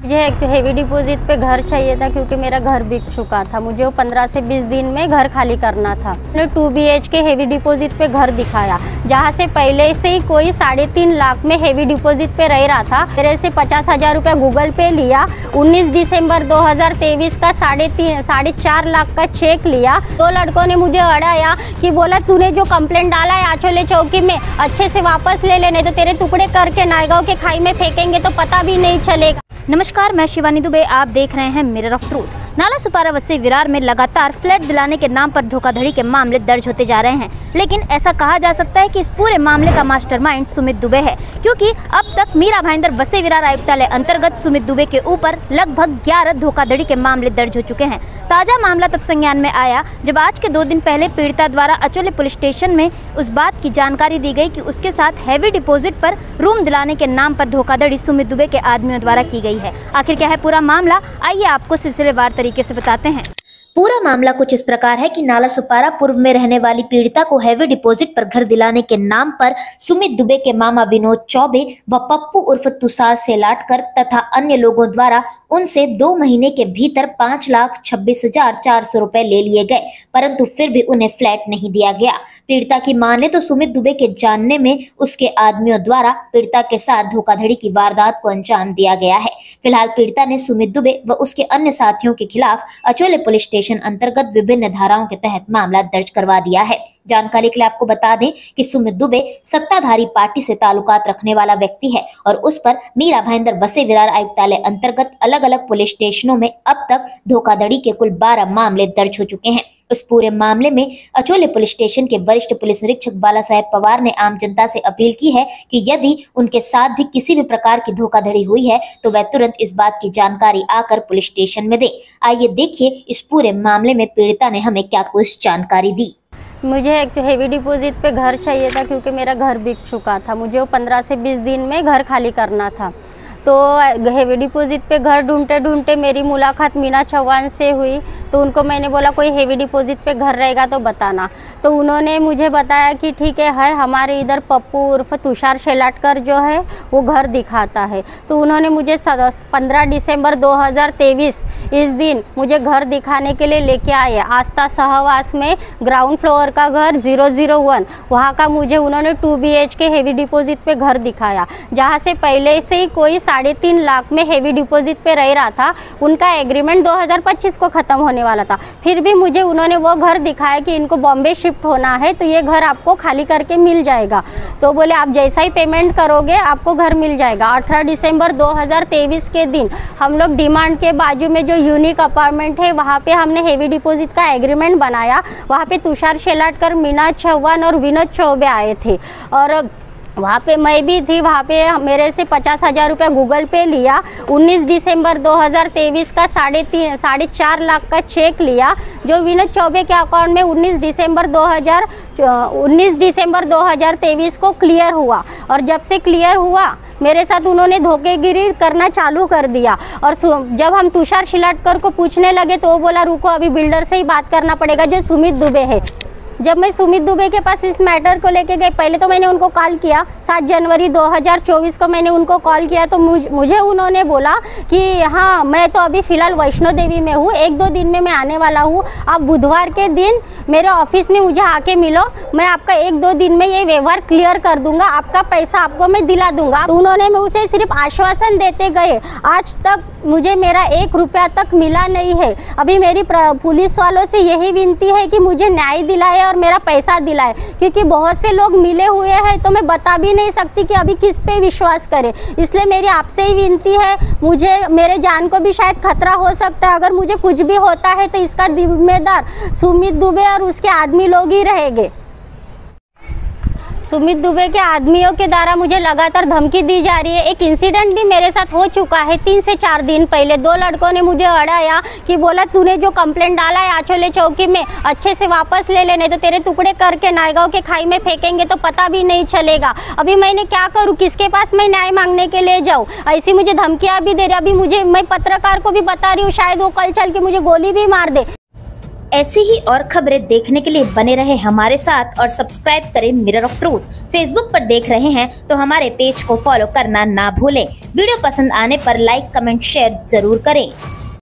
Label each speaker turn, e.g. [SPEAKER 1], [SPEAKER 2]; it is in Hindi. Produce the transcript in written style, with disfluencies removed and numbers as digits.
[SPEAKER 1] मुझे एक हेवी डिपॉजिट पे घर चाहिए था क्योंकि मेरा घर बिक चुका था। मुझे वो 15 से 20 दिन में घर खाली करना था। मैंने 2 BHK हेवी डिपॉजिट पे घर दिखाया, जहाँ से पहले से ही कोई 3.5 लाख में हेवी डिपॉजिट पे रह रहा था। मेरे से 50,000 रुपया गूगल पे लिया। 19 दिसंबर 2023 का 4.5 लाख का चेक लिया। 2 लड़कों ने मुझे अड़ाया कि बोला तूने जो कंप्लेंट डाला है आचोले चौकी में अच्छे से वापस ले लेने, तो तेरे टुकड़े करके नायगांव के खाई में फेंकेंगे तो पता भी नहीं चलेगा।
[SPEAKER 2] नमस्कार, मैं शिवानी दुबे, आप देख रहे हैं मिरर ऑफ ट्रूथ। नाला सुपारा वसई विरार में लगातार फ्लैट दिलाने के नाम पर धोखाधड़ी के मामले दर्ज होते जा रहे हैं, लेकिन ऐसा कहा जा सकता है कि इस पूरे मामले का मास्टरमाइंड सुमित दुबे है, क्योंकि अब तक मीरा भाईंदर वसई विरार आयुक्तालय अंतर्गत सुमित दुबे के ऊपर लगभग 11 धोखाधड़ी के मामले दर्ज हो चुके हैं। ताजा मामला तब संज्ञान में आया जब आज के 2 दिन पहले पीड़िता द्वारा अचोले पुलिस स्टेशन में उस बात की जानकारी दी गई कि उसके साथ हैवी डिपॉजिट पर रूम दिलाने के नाम पर धोखाधड़ी सुमित दुबे के आदमियों द्वारा की गई है। आखिर क्या है पूरा मामला, आइए आपको सिलसिलेवार तरीके से बताते हैं। पूरा मामला कुछ इस प्रकार है कि नाला सुपारा पूर्व में रहने वाली पीड़िता को हैवी डिपॉजिट पर घर दिलाने के नाम पर सुमित दुबे के मामा विनोद चौबे व पप्पू उर्फ तुषार सेलाटकर तथा अन्य लोगों द्वारा उनसे 2 महीने के भीतर 5,26,400 रुपए ले लिए गए, परंतु फिर भी उन्हें फ्लैट नहीं दिया गया। पीड़िता की माने तो सुमित दुबे के जानने में उसके आदमियों द्वारा पीड़िता के साथ धोखाधड़ी की वारदात को अंजाम दिया गया है। फिलहाल पीड़िता ने सुमित दुबे व उसके अन्य साथियों के खिलाफ अचोले पुलिस स्टेशन अंतर्गत विभिन्न धाराओं के तहत मामला दर्ज करवा दिया है। जानकारी के लिए आपको बता दें कि सुमित दुबे सत्ताधारी पार्टी से ताल्लुकात रखने वाला व्यक्ति है और उस पर मीरा भाईंदर वसई विरार आयुक्तालय अंतर्गत अलग अलग पुलिस स्टेशनों में अब तक धोखाधड़ी के कुल 12 मामले दर्ज हो चुके हैं। उस पूरे मामले में अचोले पुलिस स्टेशन के वरिष्ठ पुलिस निरीक्षक बाला साहेब पवार ने आम जनता से अपील की है कि यदि उनके साथ भी किसी भी प्रकार की धोखाधड़ी हुई है तो वह तुरंत इस बात की जानकारी आकर पुलिस स्टेशन में दे। आइए देखिए इस पूरे मामले में पीड़िता ने हमें क्या कुछ जानकारी दी।
[SPEAKER 1] मुझे एक हेवी डिपॉजिट पे घर चाहिए था क्योंकि मेरा घर बिक चुका था। मुझे वो 15 से 20 दिन में घर खाली करना था। तो हेवी डिपॉजिट पे घर ढूंढते ढूंढते मेरी मुलाकात मीना चौहान से हुई। तो उनको मैंने बोला कोई हेवी डिपॉजिट पे घर रहेगा तो बताना। तो उन्होंने मुझे बताया कि ठीक है हमारे इधर पप्पू उर्फ तुषार शेलाटकर जो है वो घर दिखाता है। तो उन्होंने मुझे 15 दिसंबर 2023 इस दिन मुझे घर दिखाने के लिए लेके आए। आस्था सहवास में ग्राउंड फ्लोर का घर 001, वहाँ का मुझे उन्होंने 2 BHK हेवी डिपॉजिट पे घर दिखाया, जहाँ से पहले से ही कोई 3.5 लाख में हेवी डिपॉजिट पे रह रहा था। उनका एग्रीमेंट 2025 को ख़त्म होने वाला था। फिर भी मुझे उन्होंने वो घर दिखाया कि इनको बॉम्बे शिफ्ट होना है तो ये घर आपको खाली करके मिल जाएगा। तो बोले आप जैसा ही पेमेंट करोगे आपको घर मिल जाएगा। 18 दिसंबर 2023 के दिन हम लोग डिमांड के बाजू में जो यूनिक अपार्टमेंट है वहाँ पे हमने हेवी डिपॉजिट का एग्रीमेंट बनाया। वहाँ पे तुषार शेलाटकर, मीना चौहान और विनोद चौबे आए थे और वहाँ पे मैं भी थी। वहाँ पे मेरे से 50,000 रुपया गूगल पे लिया। 19 दिसंबर 2023 का 4.5 लाख का चेक लिया, जो विनोद चौबे के अकाउंट में 19 दिसंबर 2023 को क्लियर हुआ। और जब से क्लियर हुआ मेरे साथ उन्होंने धोखेगिरी करना चालू कर दिया। और जब हम तुषार शेलाटकर को पूछने लगे तो वो बोला रुको अभी बिल्डर से ही बात करना पड़ेगा जो सुमित दुबे है। जब मैं सुमित दुबे के पास इस मैटर को लेके गई, पहले तो मैंने उनको कॉल किया। 7 जनवरी 2024 को मैंने उनको कॉल किया तो मुझे उन्होंने बोला कि हाँ मैं तो अभी फ़िलहाल वैष्णो देवी में हूँ, 1-2 दिन में मैं आने वाला हूँ। आप बुधवार के दिन मेरे ऑफिस में मुझे आके मिलो, मैं आपका 1-2 दिन में ये व्यवहार क्लियर कर दूंगा, आपका पैसा आपको मैं दिला दूंगा। तो उन्होंने मुझे सिर्फ आश्वासन देते गए। आज तक मुझे मेरा 1 रुपया तक मिला नहीं है। अभी मेरी पुलिस वालों से यही विनती है कि मुझे न्याय दिलाए और मेरा पैसा दिलाए, क्योंकि बहुत से लोग मिले हुए हैं तो मैं बता भी नहीं सकती कि अभी किस पे विश्वास करें। इसलिए मेरी आपसे ही विनती है, मुझे मेरे जान को भी शायद खतरा हो सकता है। अगर मुझे कुछ भी होता है तो इसका जिम्मेदार सुमित दुबे और उसके आदमी लोग ही रहेंगे। सुमित दुबे के आदमियों के द्वारा मुझे लगातार धमकी दी जा रही है। एक इंसिडेंट भी मेरे साथ हो चुका है 3 से 4 दिन पहले। 2 लड़कों ने मुझे अड़ाया कि बोला तूने जो कंप्लेंट डाला है आचोले चौकी में अच्छे से वापस ले लेने, तो तेरे टुकड़े करके नायगांव के खाई में फेंकेंगे तो पता भी नहीं चलेगा। अभी मैंने क्या करूँ, किसके पास मैं न्याय मांगने के लिए जाऊँ? ऐसी मुझे धमकियाँ भी दे रही। अभी मैं पत्रकार को भी बता रही हूँ, शायद वो कल चल के मुझे गोली भी मार दे।
[SPEAKER 2] ऐसी ही और खबरें देखने के लिए बने रहे हमारे साथ और सब्सक्राइब करें मिरर ऑफ ट्रूथ। फेसबुक पर देख रहे हैं तो हमारे पेज को फॉलो करना ना भूलें। वीडियो पसंद आने पर लाइक, कमेंट, शेयर जरूर करें।